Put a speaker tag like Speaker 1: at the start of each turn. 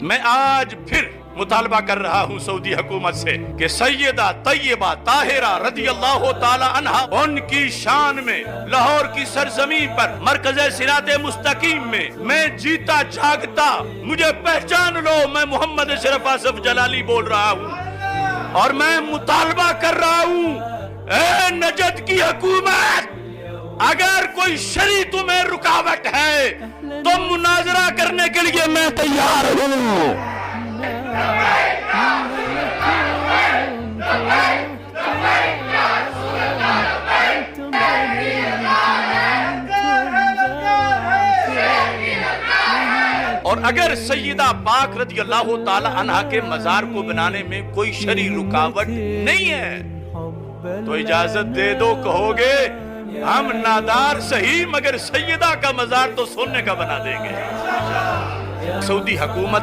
Speaker 1: میں آج پھر مطالبہ کر رہا ہوں سعودی حکومت سے کہ سیدہ طیبہ طاہرہ رضی اللہ تعالی عنہ ان کی شان میں لاہور کی سرزمین پر مرکز صراط مستقیم میں جیتا جاگتا مجھے پہچان لو، میں محمد اشرف آصف جلالی بول رہا ہوں اور میں مطالبہ کر رہا ہوں، اے نجد کی حکومت، اگر کوئی شرعی تمہیں رکاوٹ ہے تو مناظرہ کرنے کے لیے میں تیار ہوں۔ اور اگر سیدہ پاک رضی اللہ تعالی عنہ کے مزار کو بنانے میں کوئی شرعی رکاوٹ نہیں ہے تو اجازت دے دو، کہو گے ہم نادار صحیح مگر سیدہ کا مزار تو سونے کا بنا دیں گے۔ سعودی حکومت